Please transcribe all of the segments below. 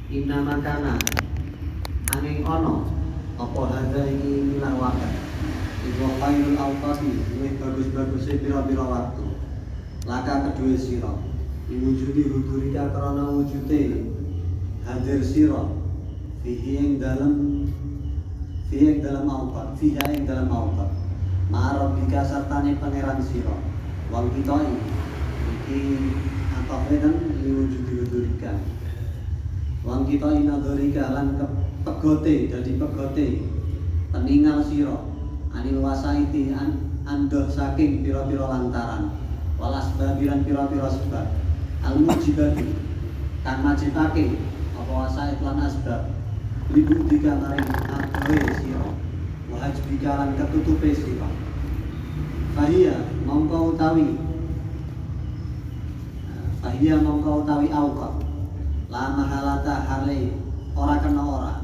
Inna makana angin ono apa hadza iki milah wakat iku khairul awqati luwih bagus-baguse pira-pira waktu laka kedue sira diwujudi hudurika krana wujude hadir sira fihi ing dalam awqat ma'arabika sartane pangeran sira wal kitoi iki atafen diwujudi hudurika wang kita inadorika lan pegote dadi pegote peningal sira anil wasaiti andoh saking pira-pira lantaran walas babiran pira-pira sebab al mujibati kang majibake apa wasait lan asbab libu tiga maring adoe sira wa hajbika lan ketutupe sira fahia mongko utawi awqat la mahalata hale ora kena ora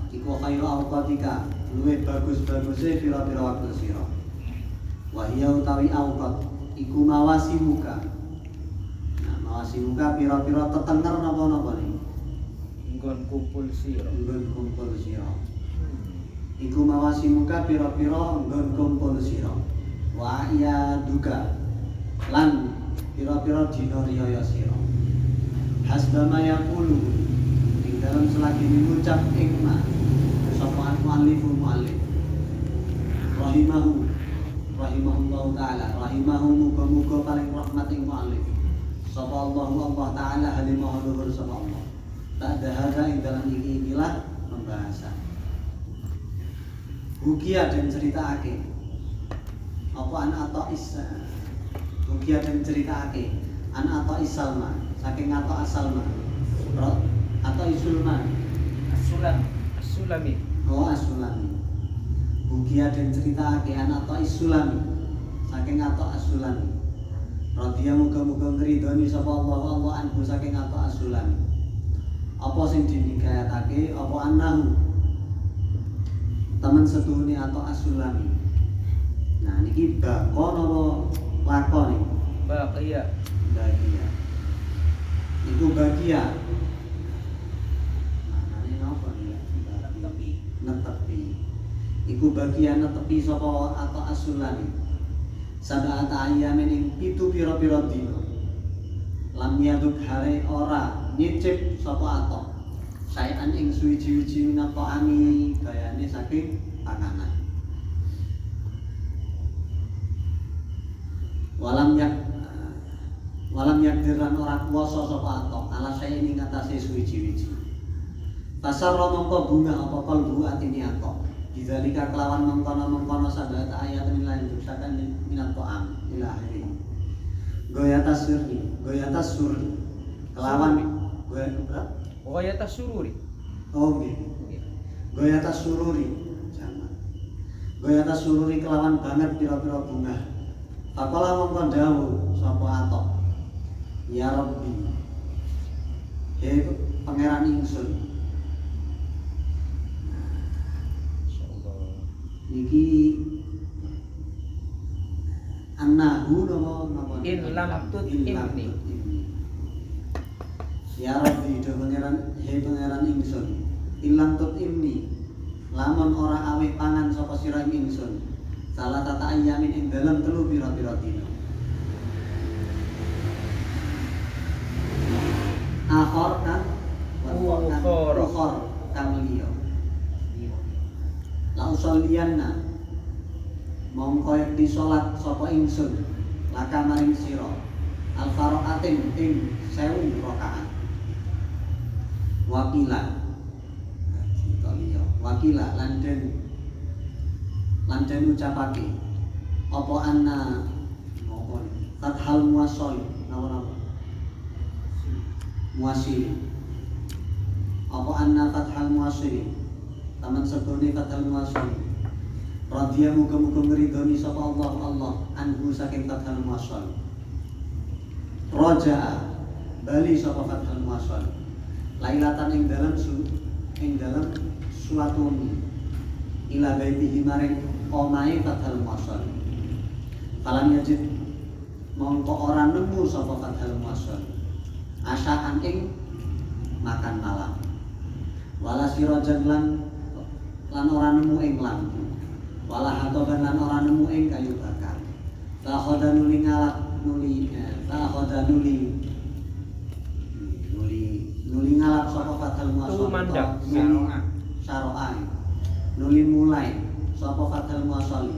iku khairu awqatika luwih bagus-baguse pira-pira waktu sira wa hiya utawi awqat iku mawasimuka nah mawasimuka pira-pira tetenger napa-napa iki nggon kumpul sira iku mawasimuka pira-pira nggon kumpul sira wa iya duka lan pira-pira dina riyaya sira hasbama yaqulu ing dalam selagi mengucap ikma sapa muallif rahimahullah taala muga-muga paling rahmat ing muallif sapa Allah taala halimah luhur sapa Allah ba'da hadza ing dalam ikilah pembahasan Hukia dan ceritaake apa an atau isa Hukia dan ceritaake an atau isalma saking atau asalma atau isulma asulami Bukia dan cerita akean atau isulami saking atau asulami radhiya muga-muga ngridoni sapa Allah anhu saking atau asulami apa sing dinikayatake apa annahu teman setuhune atau asulami nah niki bakon apa lakon iki baqiya iku bagia maknane napa ya netepi iku bagia netepi sapa atau asulani sab'at ayyamin ing pitu pira-pira dina lam yaduk hare ora nyicip sapa atau saean ing suwi-wiji minapa ami bayane saking panganan walam yakdiran ora kuwasa sapa atok ala saya ing ngatasi suwi-wiji pasarra mongko bunga apa kalbu atine atok didzalika kelawan mengkono sabat ayat lain tulisan minat to'am ila akhiri goyata suri kelawan goyata sururi goyata sururi jaman goyata sururi kelawan banget pira-pira bunga faqala mongko dawuh sapa atok ya Rabbi he pangeran ingsun niki annahu napa in lam tut inni ya Rabbi do pangeran he pangeran ingsun ilang tut inni lamun ora aweh pangan sapa sira ingsun salah tata ayamin ing dalam telu pira-pira dina akhor kan ukhor kang liya la usolliyanna mongko yakti salat sapa ingsun laka maring sira al faraqatin ing 1000 rakaat wakila lan den ucapake apa anna fathal muwasil napa muwasil apa anna fathal muwasil taman sebone fathal muwasil radhiya muga-muga ngridoni sapa Allah anhu saking fathal muwasil raja bali sapa fathal muwasil lailatan ing dalam suatu ila baitihi maring omahe fathal muwasil falam yajid mongko ora nemu sapa fathal muwasil asaan ing makan malam wala sirajan lan ora nemu ing lampu, wala hatoban lan ora nemu ing kayu bakar. Takhoda nuli ngalak nuli ngalak sapa fatal muasal saro'an nuli mulai sapa fatal muasal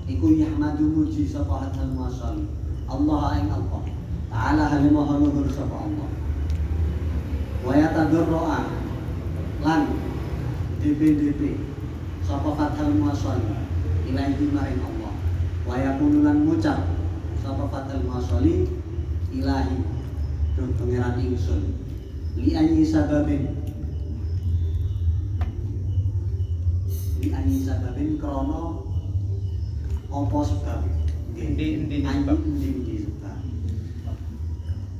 iku yahmadu muji sapa fatal muasal Allah ing Allah ta'ala halimaha luhur sapa Allah wa yatadarro'a lan DP sapa fatal muasal ilahi maring Allah wa yakunu lan ngucap sapa fatal muasali ilahi dong pangeran ingsun li ayyi sababin krana apa sebab Endi sebab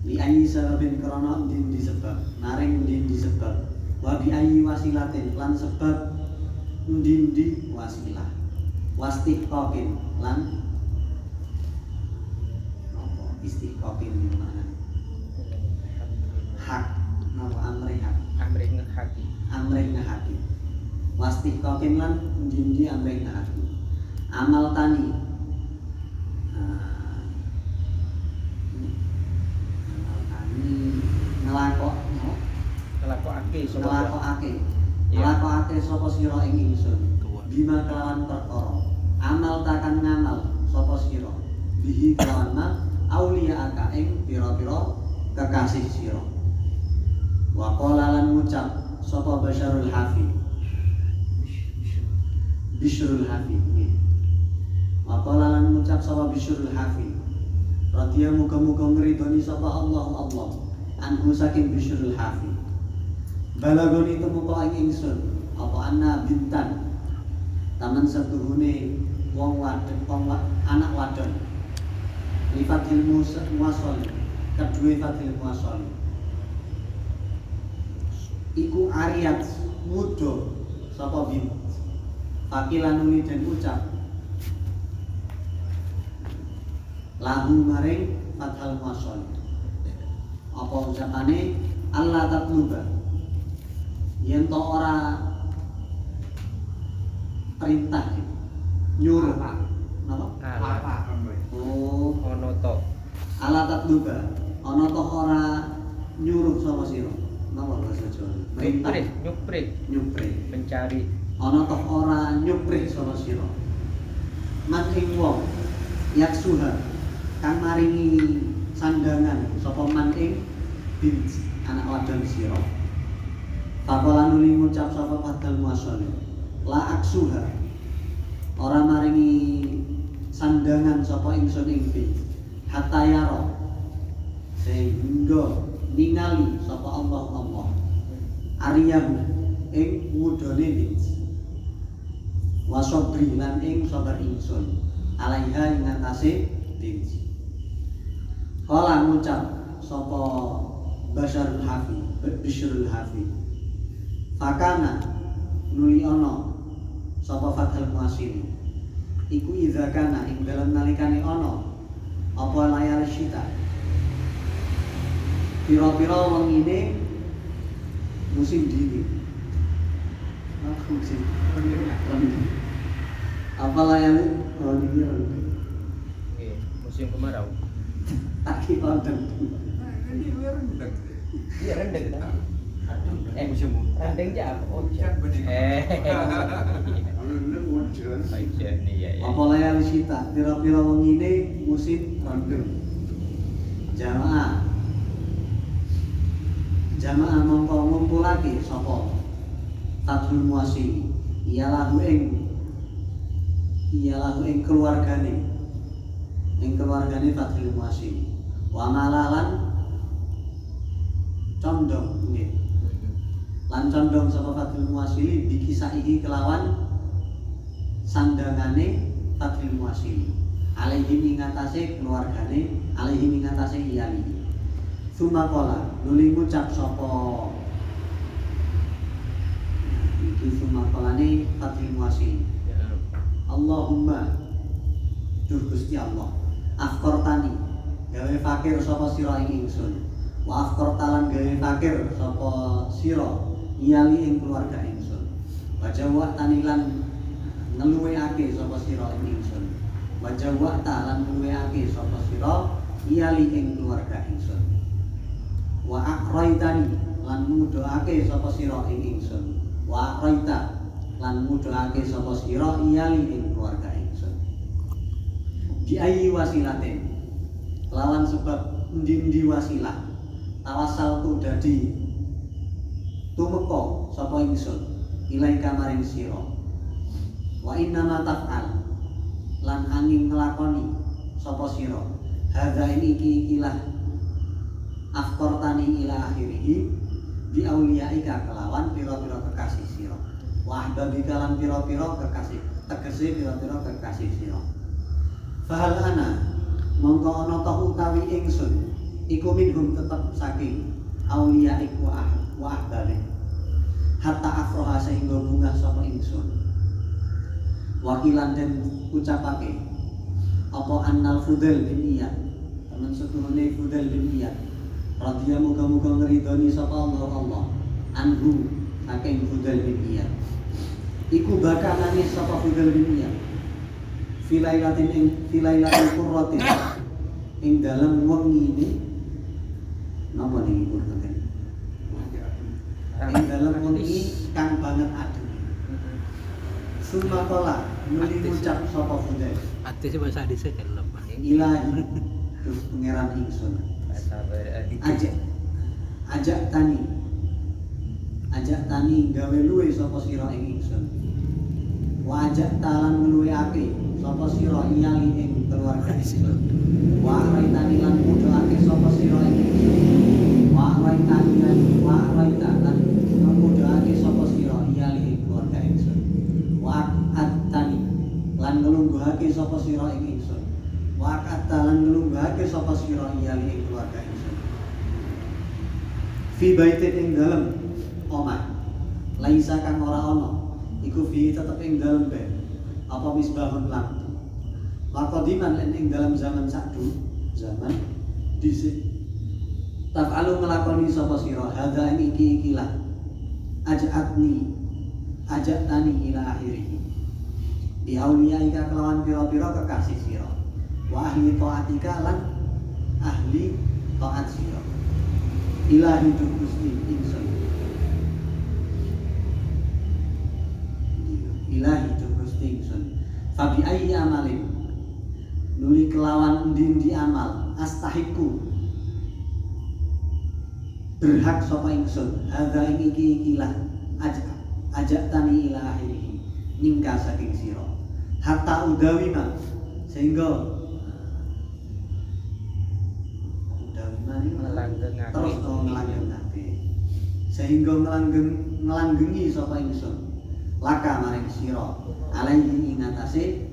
li ayyi sababin krana endi sebab naring endi sebab wa bi ayyi wasilatin lan sebab endi wasilah wastiqaqin lan apa istiqaqin mana hak napa amrih ngehaki wastiqaqin lan endi amrih ngehaki amal tani ngelakokake sapa sira ing ingsun bima kelawan perkara amal takan ngamal sapa sira bihi kelawan ma aulia aka ing pira-pira kekasih sira wa qala lan ngucap sapa Bishrul Hafi wa qala lan ngucap sapa Bishrul Hafi radhiya muga-muga ngridoni sapa Allah anhu saking Bishrul Hafi balagon itu muka ing ingsun apa anna bintan taman setuhune wong anak wadon lifatil muasal kedue fatil muasal iku ariat mudo sapa bin fakilan nuli den ucap lahu maring fathal muasal apa ucapane Allah tatluba yen to ora perintah nyuruh napa oh ono to ala tatluba ana to ora nyuruh sapa sira napa bahasa Jawa perintah nyupre mencari ana to ora nyupre sapa sira man ing wong yaksuha kang maringi sandangan sapa man ing bin anak wadon sira Pakola nuli ngucap sapa padal muasal la aksuha ora maringi sandangan sapa ingsun ing bin hatta yaro sehingga ningali sapa Allah ariyahu ing wudone bin wasobri lan ing sabar ingsun alaiha ing atase bin kala ngucap sapa Bishrul Hafi fakana nuli ana sapa fathal muasil iku idza kana ing dalem nalikane ana apa layar syita pira-pira wengine musim dingin musim apa layar musim kemarau taki wonten iya rendeng musim rendeng aja apa apa layar syita pira-pira wengine musim rendeng jamaah mongko ngumpulake sapa Fathul Muasil iyalahu ing keluargane Fathul Muasil wa malalan condong nggih lan condong sapa Fathul Muasil bikisaihi kelawan sandangane Fathul Muasil alaihi ngatasi keluargane alaihi ngatasi iyali sumakola nuli ngucap sapa iki sumakolane Fathul Muasil Allahumma duh Gusti Allah afkortani gawe fakir sapa sira ing ingsun wa afkortalan gawe fakir sapa sira iyali ing keluarga ingsun. Wajawak tanilan ngeluweake sapa sira ing ingsun. Wajawak lan ngeluweake sapa sira iyali ing keluarga ingsun. Wa aqraitani lan mudoake sapa sira ing ingsun. Wa aqraita lan mudoake sapa sira iyali ing keluarga ingsun. Di ayi wasilatin lawan sebab endi-endi wasilah tawasal tu dadi tumeka sapa ingsun ilaika maring sira. Wa inna ma taf'al lan angin nglakoni sapa sira hadza ikilah afqartani ila akhirih bi auliyaika kelawan pira-pira kekasih sira. Wa ahbabika lan pira-pira kekasih tegese pira-pira kekasih sira. Fahal ana mongko ana ta utawi ingsun iku minhum tetep saking auliyaik wa ahbabi hatta afroha sehingga bunga sapa ingsun. Wakilan dan ucapake apa annal Fudail bin Iyad teman seturune Fudail bin Iyad radhiya muga-muga ngridoni sapa Allah anhu saking Fudail bin Iyad iku bakal nangis sapa Fudail bin Iyad filailatin qurratin ing dalem wengi napa niki kurang ing dalem wengi kang banget adem. Sumakola nuli ngucap sapa Fudail Ati bahasa hadis kelem. ilahi terus pangeran ingsun ajak tani gawe luwe sapa sira ing ingsun. Wa ajak talan ngluweake sapa sira iyali ing keluarga ingsun. Wa raitani lan mudhoake sapa sira ing ingsun. Wa raitani lan mudhoake sapa sira iyali ing keluarga ingsun. Wa attani lan nglungguhake sapa sira ing ingsun. Wa atta lan nglungguhake sapa sira iyali ing keluarga ingsun. Fi baitin ing dalem omah laisa kang ora ana iku fi tetep ing dalem bae apa misbahun lampu. Maqadiman ing dalam zaman sakdu zaman dhisik tafalu nglakoni sapa sira hadza ing ikilah ajak tani ila akhirih di auliyaika kelawan pira-pira kekasih sira wa ahli taatika lan ahli taat sira ilahi Gusti ingsun ilahi Gusti ingsun fabi ayyi amalin nuli kelawan ndi amal astahiku berhak sapa ingsun hadza ing ikilah ajak tani ila akhirih ningka saking sira hatta udawima sehingga terus ngelanggengake sehingga ngelanggengi sapa ingsun laka maring sira alaihi ing atase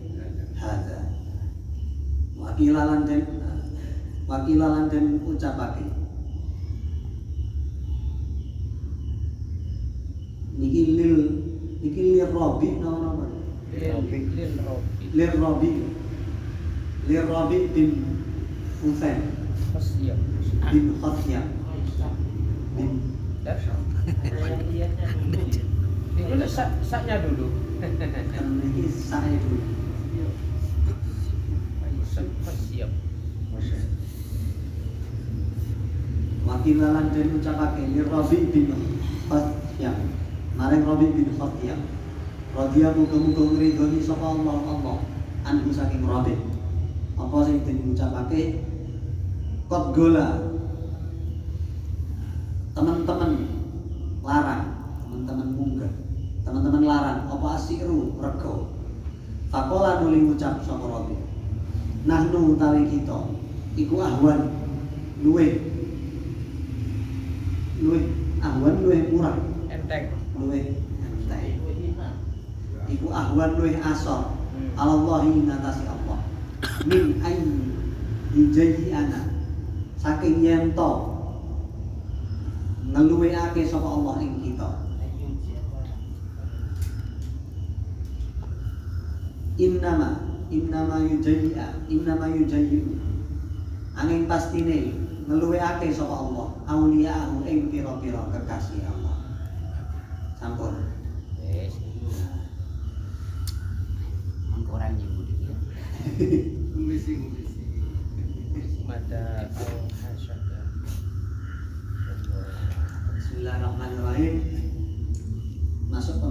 hadza wakilalan den ucapake niki lil Rabi nama lil Rabi bin Husain bin Khasyam bin Ini saknya dulu. ini saya dulu Siap. wakilalan dan ucapake li Rabi bin Khasyam maring Rabi bin Khasyam radhiya muga-muga ngridoni sapa Allah anhu saking Rabi apa sing den ucapake qad gola teman-teman larang teman-teman munggah teman-teman larang apa asiru rego faqala nuli ngucap sapa Rabi nahnu utawi kita iku ahwan luweh ahwan luweh murah Enteng. luweh enteng iku ahwan luweh asor alallahi ngatasi Allah min ayyi hijayi ana saking yento ngeluweake sapa Allah ing kita innama yujayi angin pastine ngeluweake sapa Allah auliya'ahu ing pira-pira kekasih Allah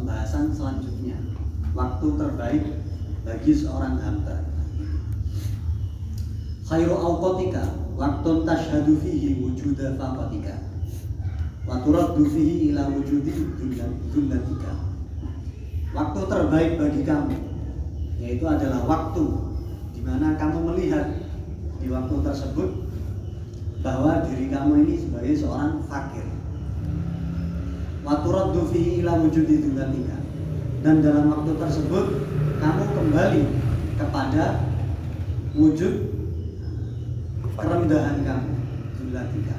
pembahasan selanjutnya. Waktu terbaik bagi seorang hamba. Khairu awqatika waktun tashhadu fihi wujuda faqatika wa turaddu fihi ila wujudi dullatika. Waktu terbaik bagi kamu yaitu adalah waktu di mana kamu melihat di waktu tersebut bahwa diri kamu ini sebagai seorang fakir. Wa turaddu fihi ila wujudi dullatika. Dan dalam waktu tersebut kamu kembali kepada wujud kerendahan kamu. Dullatika.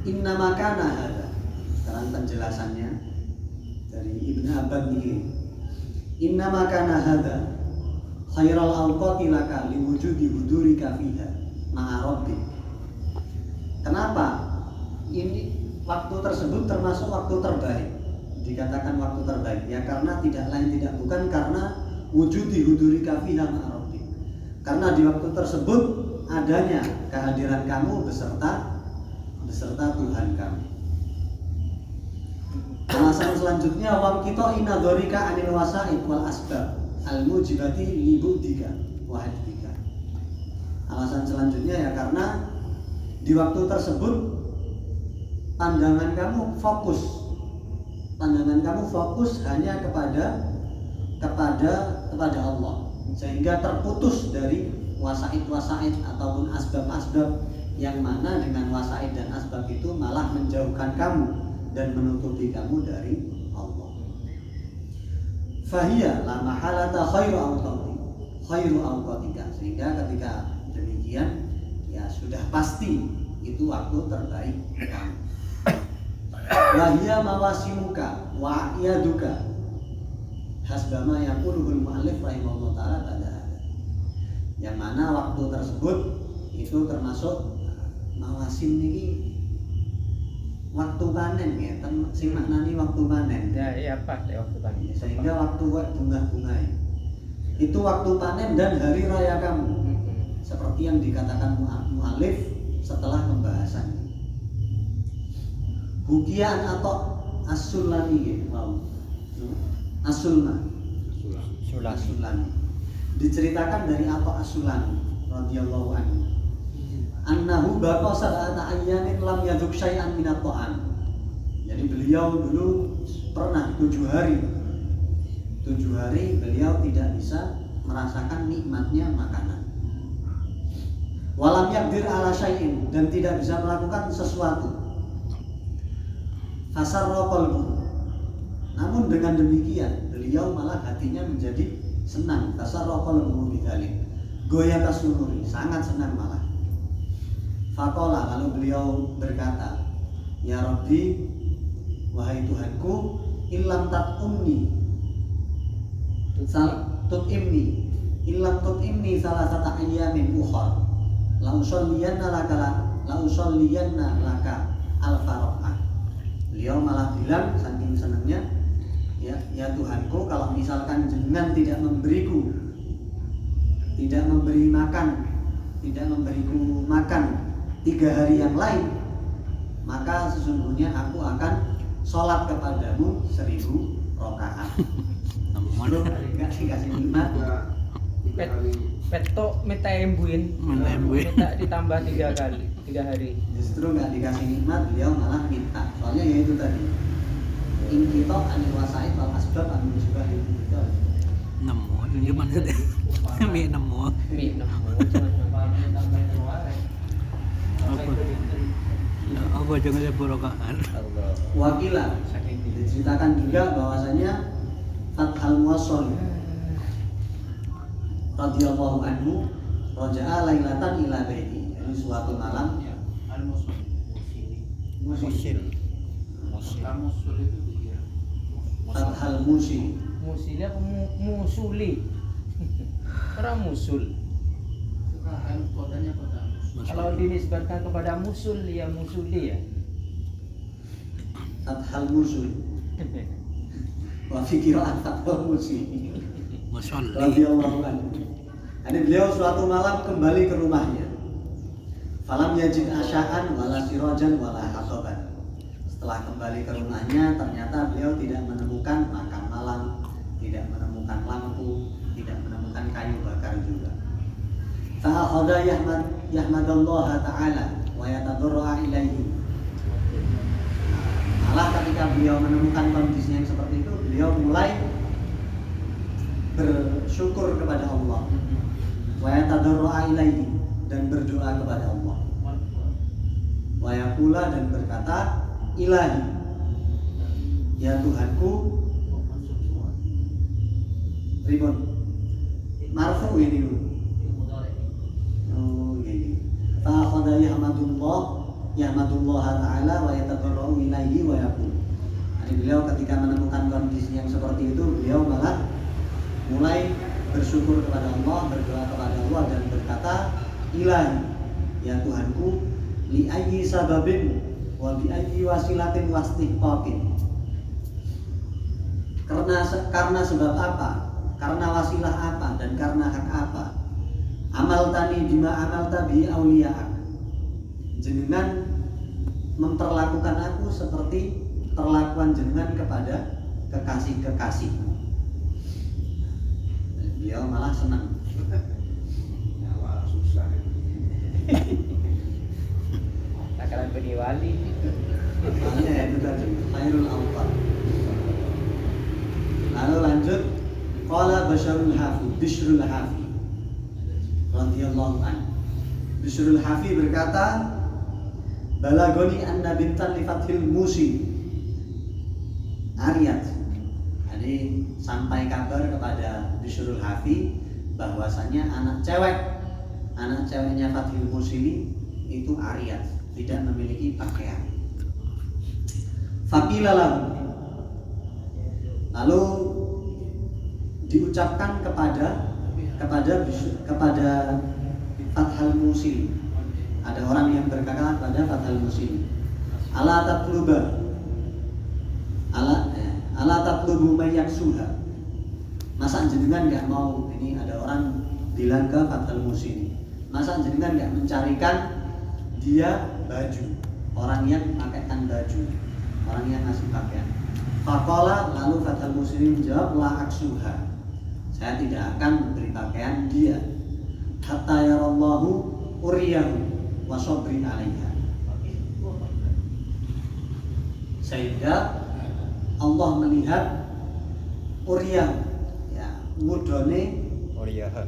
Innama kana hadza. Sekarang penjelasannya dari Ibnu Abbad ini. Innama kana hadza khairal awqati laka liwujudi hudurika fiha ma'a rabbik. Kenapa ini waktu tersebut termasuk waktu terbaik? Dikatakan waktu terbaik ya karena tidak lain tidak bukan karena wujudi hudurika fiha ma'a rabbik. Karena di waktu tersebut adanya kehadiran kamu beserta Tuhan kamu. Alasan selanjutnya wam kita inadorika anil wasaid wal asbab al mujibati libudika wahidika. Alasan selanjutnya ya karena di waktu tersebut pandangan kamu fokus hanya kepada Allah, sehingga terputus dari wasaid ataupun asbab yang mana dengan wasaid dan asbab itu malah menjauhkan kamu dan menutupi kamu dari Allah. Fahiya la mahalata khairu awqatika. Sehingga ketika demikian ya sudah pasti itu waktu terbaik kamu. Wahia mawasimuka wa iyaduka hasbama yaquluhul mu'allif rahimahullah ta'ala pada yang mana waktu tersebut itu termasuk mawasim ini waktu panen ya, sing maknani waktu panen. Ya, iya pas ya waktu panen. Sehingga waktu bunga-bunga itu waktu panen dan hari raya kamu. Seperti yang dikatakan mu'allif setelah pembahasan. Bukian atau as-Sulami wow. As-Sulma. Sulami. Diceritakan dari Atha as-Sulami radhiyallahu anhu. Annahu baqa sab'ata ayyamin lam yaduk syai'an minat ta'am. Jadi beliau dulu pernah 7 hari beliau tidak bisa merasakan nikmatnya makanan. Walam yaqdir ala syai'in, dan tidak bisa melakukan sesuatu. Fasarra qalbu. Namun dengan demikian beliau malah hatinya menjadi senang. Fasarra qalbu bidzalik. Goyah kasururi, sangat senang malah. Faqala, lalu beliau berkata, ya Rabbi, wahai Tuhanku, illam tut'imni salasata ayyamin ukhar la usalliyanna laka al-faraqah. Beliau malah bilang saking senangnya, ya Tuhanku, kalau misalkan jenengan tidak memberiku makan 3 hari yang lain, maka sesungguhnya aku akan sholat kepadamu 1000 rakaat. Enggak dikasih nikmat. Peto minta embuin. Minta ditambah 3 hari. Justru enggak dikasih nikmat, beliau malah minta. Soalnya ya itu tadi. Inkito anil wasaid wal asbab anu juga itu. Nemu, ini gimana deh? Mi nemu. Apa jangan purakaan. Wakila diceritakan juga bahwasanya Fathal Muwassal radhiyallahu anhu raja'a lailatan ila baiti. Ini suatu malam Fathal Musi. Musili apa musuli? Ora musul. Kalau dinisbatkan kepada musul ya musuli ya. Fathal Musul. Wa fikiran Fathal Musi. Masyaallah. Radhiyallahu anhu. Ada beliau suatu malam kembali ke rumahnya. Falam yajid asya'an wala sirajan wala hasaban. Setelah kembali ke rumahnya, ternyata beliau tidak menemukan makan malam, tidak menemukan lampu, tidak menemukan kayu bakar juga. Fa'akhadha yahmadallah ta'ala wa yatadarra'a ilaihi. Malah ketika beliau menemukan kondisi yang seperti itu, beliau mulai bersyukur kepada Allah, wa yatadarra'a ilaihi, dan berdoa kepada Allah. Wa yaqula, dan berkata, ilahi, ya Tuhanku. Ribon marfu ini dulu. Oh iya. Fa'akhadha yahmadullah ta'ala wa yatadarra'u ilaihi wa yaqul. Jadi beliau ketika menemukan kondisi yang seperti itu, beliau malah mulai bersyukur kepada Allah, berdoa kepada Allah, dan berkata, ilahi, ya Tuhanku, li ayyi sababin wa bi ayyi wasilatin wastihqaqin. Karena sebab apa, karena wasilah apa, dan karena hak apa, amal tani bima amal tabi auliya'ak, jenengan memperlakukan aku seperti perlakuan jenengan kepada kekasih-kekasihmu. Beliau malah senang. Awal susah. Takaran peniwali. Makanya itu tadi khairul awqat. Lalu lanjut, qala Bishrul Hafi radhiyallahu anhu. Bishrul Hafi berkata, balagoni anna bintan li fathil musi Ariyat. Jadi sampai kabar kepada Bishrul Hafi bahwasanya anak ceweknya Fathil Musili itu Ariyat, tidak memiliki pakaian. Faqilalahu, lalu diucapkan kepada Fathal Musili. Ada orang yang berkata kepada Fathal Musili, ala tatlubu mayyaksuha. Masa jenengan nggak mau, ini ada orang bilang ke Fathal Musili, masa jenengan nggak mencarikan dia baju, orang yang pakaikan baju, orang yang ngasih pakaian. Faqala, lalu Fathal Musili menjawab, la aksuha, saya tidak akan memberi pakaian dia, hatta yarallahu uriyahu wa sabri alaiha, sehingga Allah melihat uriyahu, ya, mudone uriyaha,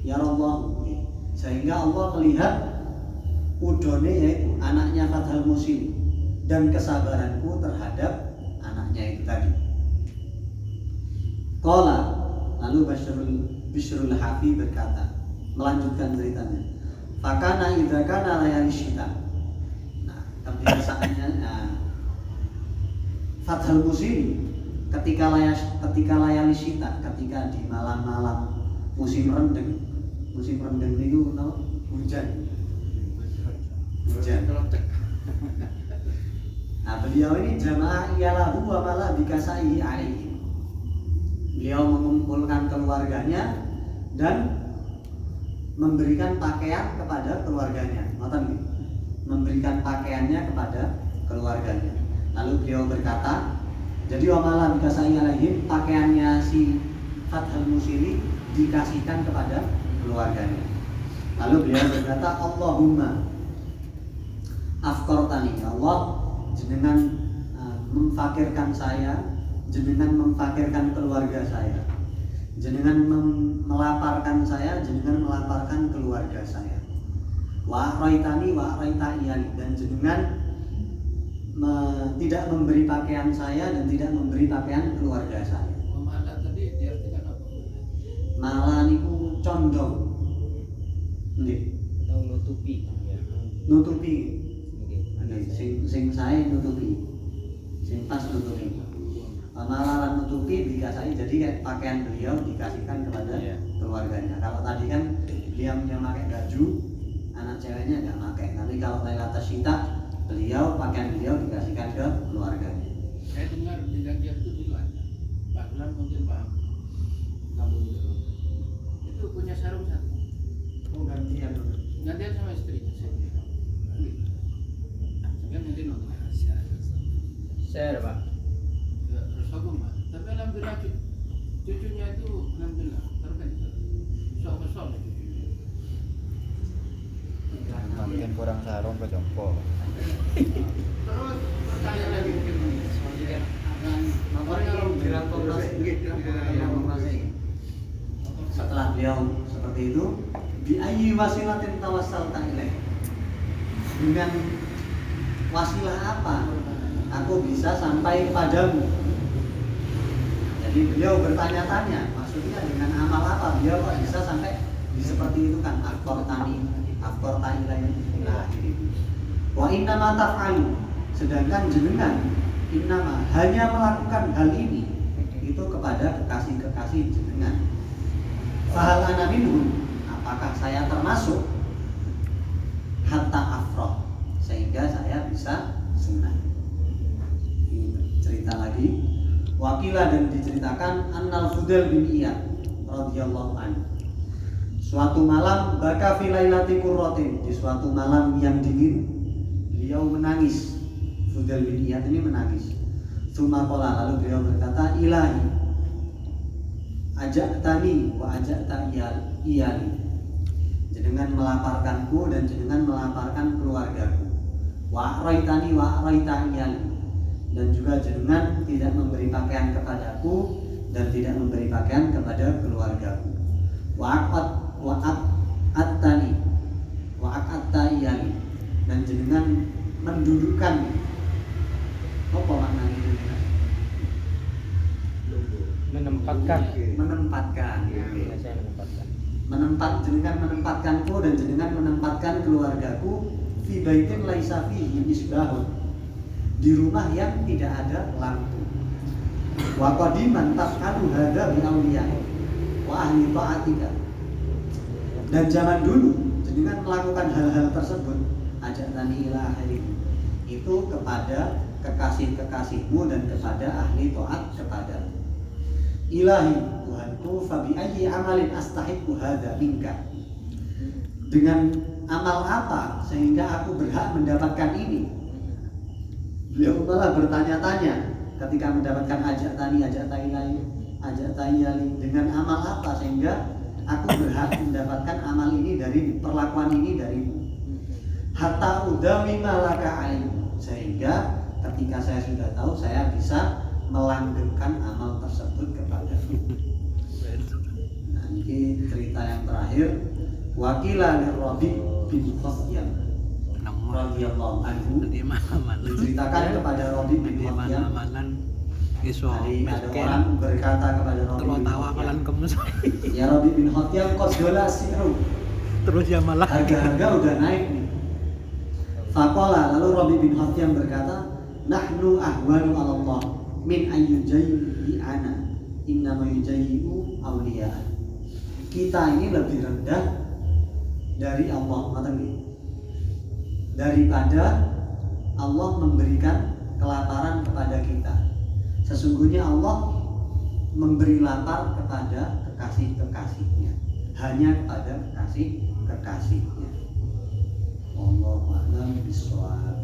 yarallahu, sehingga Allah melihat udone, yaitu anaknya Fathal Musili, dan kesabaranku terhadap anaknya itu tadi. Qala, lalu Bishrul Hafi berkata, melanjutkan ceritanya, fakana idza kana layali syita. Nah, kebiasaannya Fathal Musili ketika layali syita, ketika di malam-malam musim rendeng itu hujan. Nah, beliau ini jamaah iyalahu wa mala bikasaihi alaihi. Beliau mengumpulkan keluarganya dan memberikan pakaian kepada keluarganya. Memberikan pakaiannya kepada keluarganya. Lalu beliau berkata, jadi wa mala bikasaihi alaihi, pakaiannya si Fathal Musili dikasihkan kepada keluarganya. Lalu beliau berkata, Allahumma afqartani, ya Allah, jenengan memfakirkan saya, jenengan memfakirkan keluarga saya, jenengan melaparkan saya, jenengan melaparkan keluarga saya. Wa ahraitani wa ahraita iyali, dan jenengan tidak memberi pakaian saya dan tidak memberi pakaian keluarga saya. Malah tadi diartikan apa? Malah niku condong, nggih, Atau nutupi. nutupi. Nggih. Sing saya nutupi, sing pas nutupi. Malah nutupi dikasih, jadi kayak pakaian beliau dikasihkan kepada keluarganya. Kalau tadi kan beliau yang pakai baju, anak ceweknya nggak pakai. Tapi kalau Lailatul Syita, pakaian beliau dikasihkan ke keluarganya. Saya dengar di Ganjar itu dulu ada. Pak Gulan mungkin paham. Kamu itu punya sarung satu. Gantian. gantian sama istrinya saya. Sampai mungkin nonton. Share, Pak. Ya, terus aku mah. Tapi alhamdulillah cucunya itu alhamdulillah terbentuk. Sok-sok cucunya. Makin kurang sarung ke jompo. Terus pertanyaan lagi Setelah beliau seperti itu, bi ayyi wasilatin tawassalta ilaih. Dengan wasilah apa aku bisa sampai kepadamu? Jadi beliau bertanya-tanya, maksudnya dengan amal apa beliau kok bisa sampai seperti itu kan? Aktor ta ilaih. Wa inna ma taf'alu, sedangkan jenengan innama hanya melakukan hal ini itu kepada kekasih-kekasih jenengan. Fahal ana minhum, apakah saya termasuk? Hatta afroh, sehingga saya bisa senang. Ini cerita lagi. Wakilah dan diceritakan Annal Fudail bin Iyad radhiyallahu anhu. Suatu malam baka fi lailati qurratin, di suatu malam yang dingin beliau menangis. Fudail bin Iyad ini menangis. Tsumma qala, lalu beliau berkata, Ilahi ajaktani wa ajakta iyali, jenengan melaparkanku dan jenengan melaparkan keluargaku. Wa araitani wa araita iyali, dan juga jenengan tidak memberi pakaian kepadaku dan tidak memberi pakaian kepada keluargaku. Wa aqattani wa aqatta iyali, dan jenengan mendudukkan. Apa maknanya itu? Menempatkan. Iya. Saya menempatkan. Jenengan menempatkanku dan jenengan menempatkan keluargaku fi baitin laisa fihi misbahun, di rumah yang tidak ada lampu. Wa qadiman taf'alu hadza bi awliya wa ahli ta'atika, dan zaman dulu jenengan melakukan hal-hal tersebut ajak tani ila ahli, itu kepada kekasih-kekasihmu dan kepada ahli taat kepada Ilahi Tuhanku, fabi ayyi amalin astahiqu hadza minka, dengan amal apa sehingga aku berhak mendapatkan ini? Beliau malah bertanya-tanya ketika mendapatkan ajak tani dengan amal apa sehingga aku berhak mendapatkan amal ini dari perlakuan ini darimu. Hatta udami malaka alim, sehingga ketika saya sudah tahu saya bisa melanggengkan amal tersebut kepadamu. Nah, ini cerita yang terakhir. Wakilah Rabi bin Khasyam radhiyallahu anhu diceritakan kepada Rabi bin Khasyam, ada orang berkata kepada Rabi bin Khasyam, ya Rabi bin Khasyam, qad dola siru, Terus ya malah harga-harga udah naik nih. Faqala, lalu Rabi bin Khasyam berkata, nahnu ahwanu 'ala Allah min ayyujayyi ana, innama yujayyi'u awliya. Kita ini lebih rendah dari Allah, daripada Allah memberikan kelaparan kepada kita. Sesungguhnya Allah memberi lapar kepada kekasih-kekasihnya, hanya kepada kekasih-kekasihnya. Wallahu a'lam bishawab.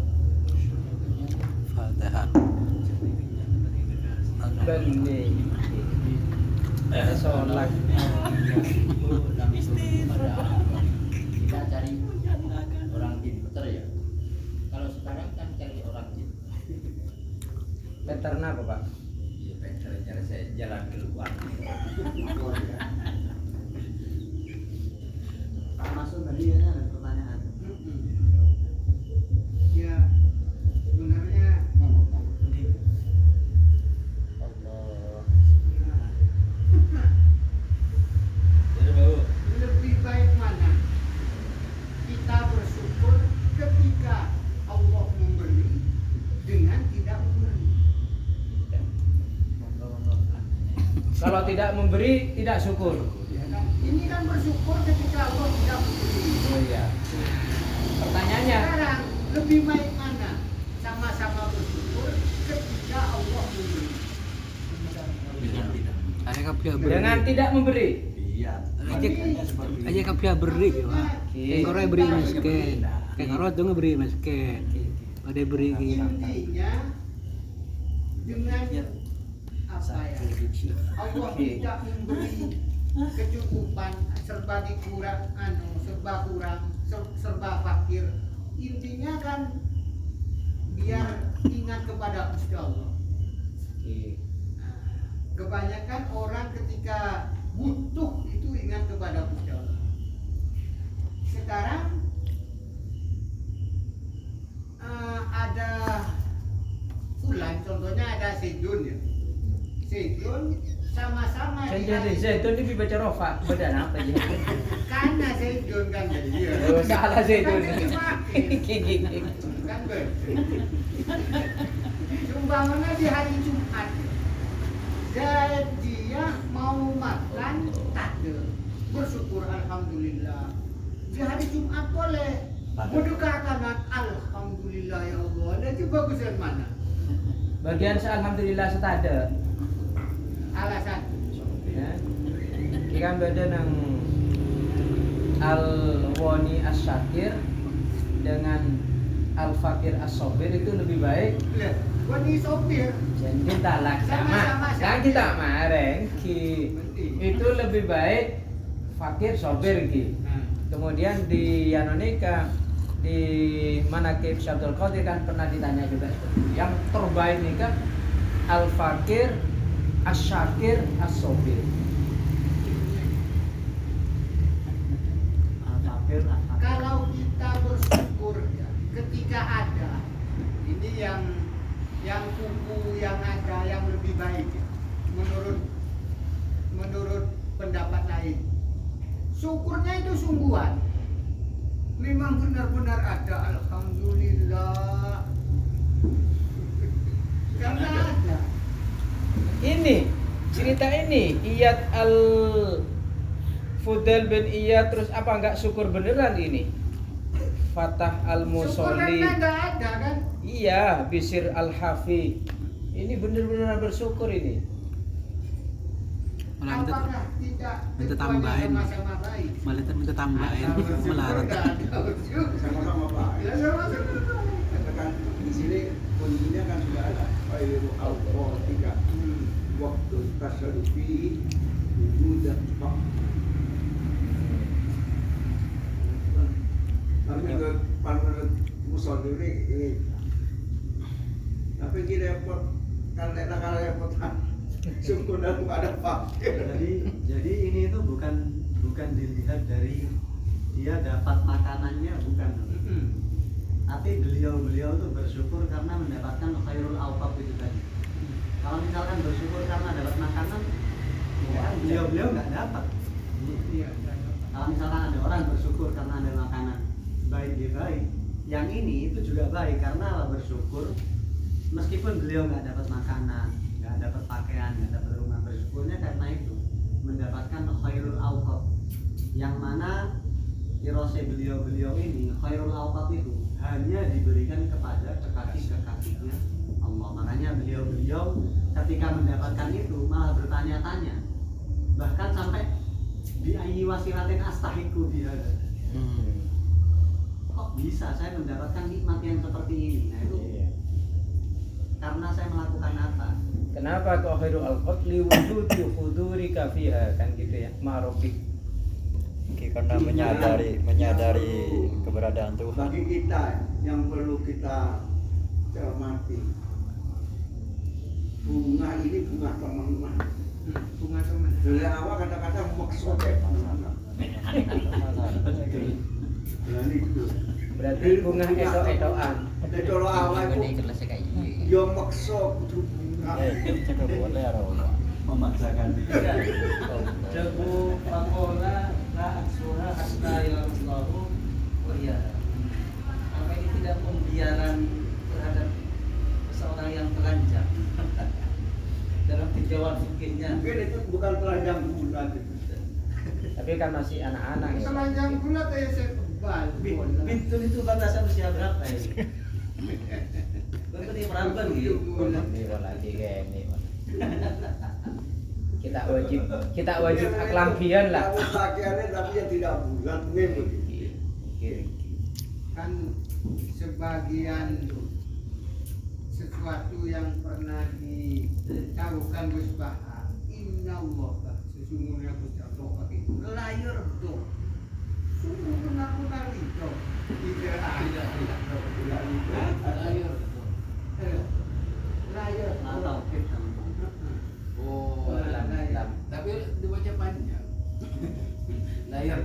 Fatihah. Bending. Sholat. Kita cari orang pinter ya. Kalau sekarang kan cari orang pinter. Peterna apa, Pak? Iya, pinter cari saya jalan keluar. Pak Masud tadi ya ada pertanyaan. Ya, sebenarnya lebih baik mana kita bersyukur ketika Allah memberi dengan tidak memberi. Kalau tidak memberi, tidak syukur. Ya kan? Ini kan bersyukur ketika Allah tidak memberi. Oh iya. Pertanyaannya, Sekarang lebih baik mana sama-sama bersyukur ketika Allah memberi. Saya dengan tidak memberi. Iya. aja kapia beri ya Pak. Kayak orang beri miskin. Kayak orang tuh ngeberi miskin. Ada beri gitu. Intinya dengan apa ya? Allah tidak memberi kecukupan serba kurang, serba fakir. Intinya kan biar ingat kepada Gusti Allah. Nah, kebanyakan orang ketika butuh itu ingat kepada Gusti Allah. Sekarang ada Fulan, contohnya ada Sedun ya. Sedun sama-sama Jadi Zaitun ini baca rofa, badan apa aja? karena Sedun kan jadi dia. Oh, salah Zaitun. Kan ber. Sumbangannya di hari Jumat. Jadi dia mau makan tak ada. Bersyukur alhamdulillah. Di hari Jumat boleh berdoakan alhamdulillah ya Allah. Nanti bagusan mana? Bagian alhamdulillah setada. Alasan. Ya. Ikan beda nang al-wani as-syakir dengan al-fakir as-sobir itu lebih baik. Lihat, gua nih sopir. Jadi kita Sama-sama. kan kita mareng ki itu lebih baik fakir sobir ki. Kemudian di Yanonika di Manaqib Syabdul Qadir kan pernah ditanya juga itu. Yang terbaik nih kan al-fakir as-syakir as-sobir. Kalau kita bersyukur ya, ketika ada ini yang kuku yang ada yang lebih baik ya, menurut pendapat lain. Syukurnya itu sungguhan. Memang benar-benar ada alhamdulillah. Karena ada. Ini cerita ini Iyad al Fudail bin Iyad terus apa enggak syukur beneran ini? Fatah al Musolli. Syukurnya enggak ada kan? Iya, Bisir al Hafi. Ini bener-bener bersyukur ini. Malah minta Apakah tidak minta keduanya tambahin. sama-sama baik? malah minta tambahin melarat. Sama-sama baik. Ya sama-sama baik. Katakan di sini kuncinya kan sudah ada. Khairu al-Qur'an waktu tasarufi wujud pak. Tapi ke panmenut musolli ini tapi ini repot kan kalau repotan syukur dan ada fakir. Jadi ini itu bukan dilihat dari dia dapat makanannya, bukan. Tapi beliau itu bersyukur karena mendapatkan khairul awqaf itu tadi. Kalau misalkan bersyukur karena dapat makanan, ya beliau nggak dapat. Kalau misalkan ada orang bersyukur karena ada makanan, baik dia baik. Yang ini itu juga baik karena bersyukur meskipun beliau nggak dapat makanan, nggak dapat pakaian, nggak dapat rumah, bersyukurnya karena itu mendapatkan khairul awqaf. Yang mana irose beliau ini khairul awqaf itu hanya diberikan kepada kekasih-kekasihnya Allah. Makanya beliau ketika mendapatkan itu malah bertanya-tanya, bahkan sampai bi ayyi wasilatin astahiqu biha. Kok bisa saya mendapatkan nikmat yang seperti ini? Nah itu karena saya melakukan apa? Kenapa kok khairul al-qatli wujudi hudurika fiha kan gitu ya, ma'rufik. Karena menyadari keberadaan Tuhan. Bagi kita yang perlu kita cermati, bunga ini bunga teman-teman. Bunga teman. Dari awal kata-kata maksudnya dan itu Berarti bunga edo-edoan. dari kalau awal itu dia maksa kudu bunga. Boleh Memaksakan diri. Jago pakola la aksura hatta yallahu wa ya. Apa ini tidak pembiaran terhadap seseorang yang telanjang dalam tinjauan fikihnya. Mungkin itu bukan telanjang bulat itu. Tapi kan masih anak-anak ya. Telanjang bulat ya saya kebal. Bintul itu batasan usia berapa ya? Berarti perempuan gitu. Ini lagi kayak ini. kita wajib aklampian lah. Kamu pakaiannya tapi yang tidak bulat begitu. Kan sebagian sesuatu yang pernah ditaruhkan Gus Baha, Inna Allah, sesungguhnya Gus Allah itu layar do, sungguh benar-benar itu tidak ada layar Atau kita Oh, layar. tapi dibaca panjang. Layar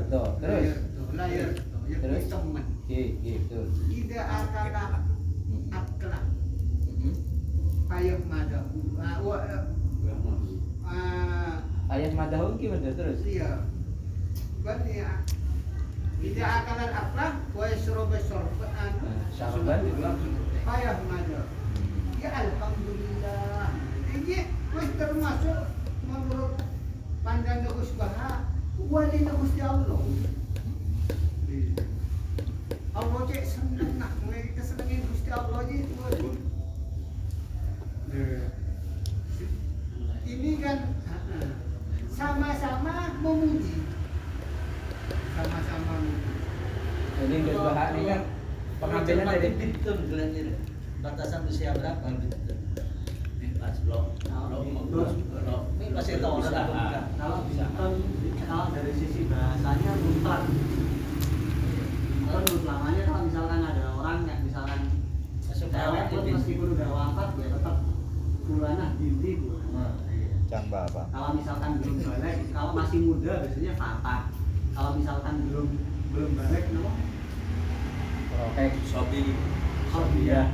do. Terus layar do, ya Terus? teman gitu. tidak akan akhlak payah madahu Ayat madahun gimana terus? iya kan ya tidak akan akhlak wa yasrobe sorban Syarban itu payah madahu ya alhamdulillah ini wis termasuk menurut pandangan Gus Baha wali Gusti Allah. Allah cek seneng nak mereka senengin Gusti Allah aja itu wali. Ini kan sama-sama memuji, sama-sama memuji. Jadi Gus Baha ini kan pengambilan dari Bitun gelar ini. Batasan usia berapa Bitun? Pas blok. Ini masih tahu sudah. kalau kalau dari sisi bahasanya mutlak. Kalau mutlakannya kalau misalkan ada orang yang misalkan cewek pun meskipun udah wafat ya tetap bulanah binti bu. Cang bapak. Kalau misalkan belum balik, kalau masih muda biasanya fatah. Kalau misalkan belum balik, kenapa? Prokek Sobi. Sobi ya.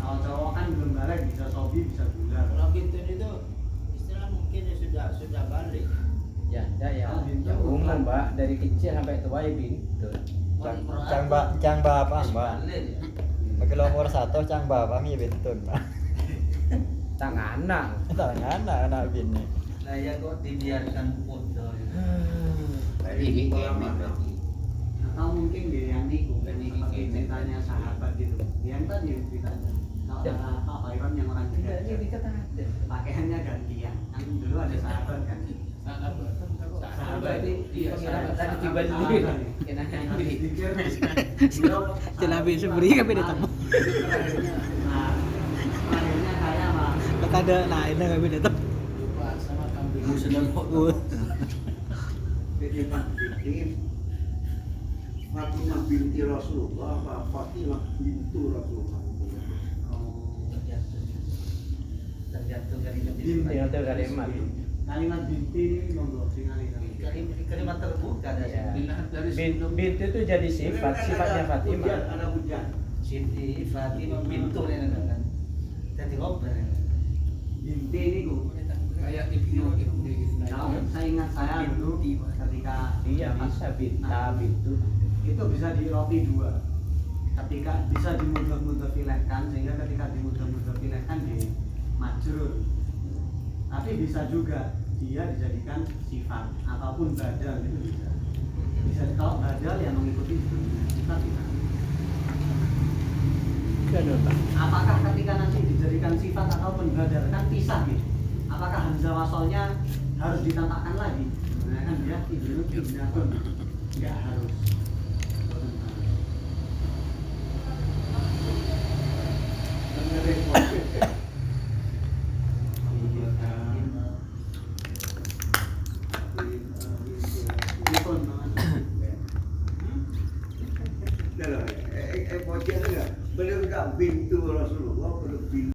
Kalau cowok kan belum balik bisa sobi bisa bulan. Kalau Bintun itu istilah mungkin ya sudah balik. ya umum Mbak dari kecil sampai tua ya bintun. Cang bapak mbak. Bagi nomor 1 cang bapak mi bintun. Tang anak. Tangan anak bini. Nah ya kok dibiarkan foto. Atau mungkin dia yang niku seperti ceritanya sahabat gitu. Yang tadi ceritanya. Kalau Pak Iwan yang orang Tidak Jogja, ini dikata ada. pakaiannya gantian. Kan dulu ada sahabat kan. Sahabat di pengiraman tadi tiba di kena Habis pikir, Celabi seberi kan beda temu. Nah, akhirnya kayak apa? Kata ada lain kan beda temu. Sama kambing. Fatimah binti Rasulullah apa Fatimah bintu Rasulullah. Tergantung kalimat Tergantung kalimat. Kalimat binti ini monggo sing kalimat terbuka Ya. Dilihat dari Bint itu jadi sifatnya Fatimah. Ada hujan. Siti Fatimah Bintu ini kan. Jadi ngobrol. binti ini ku. kayak Ibnu Kalau saya ingat saya dulu ketika Iya bisa binta bintu. itu bisa di roti dua. Ketika bisa dimudhof-mudhofilehkan sehingga ketika dimudhof-mudhofilehkan di majrur. Tapi bisa juga dia dijadikan sifat ataupun badal itu bisa. Bisa kalau badal yang mengikuti sifat bisa. Apakah ketika nanti dijadikan sifat ataupun badal kan pisah gitu. Apakah hamzah wasolnya harus ditampakkan lagi? Sebenarnya kan dia ibnu ibnatun. Enggak harus. Beliau bintu Rasulullah, beliau bintu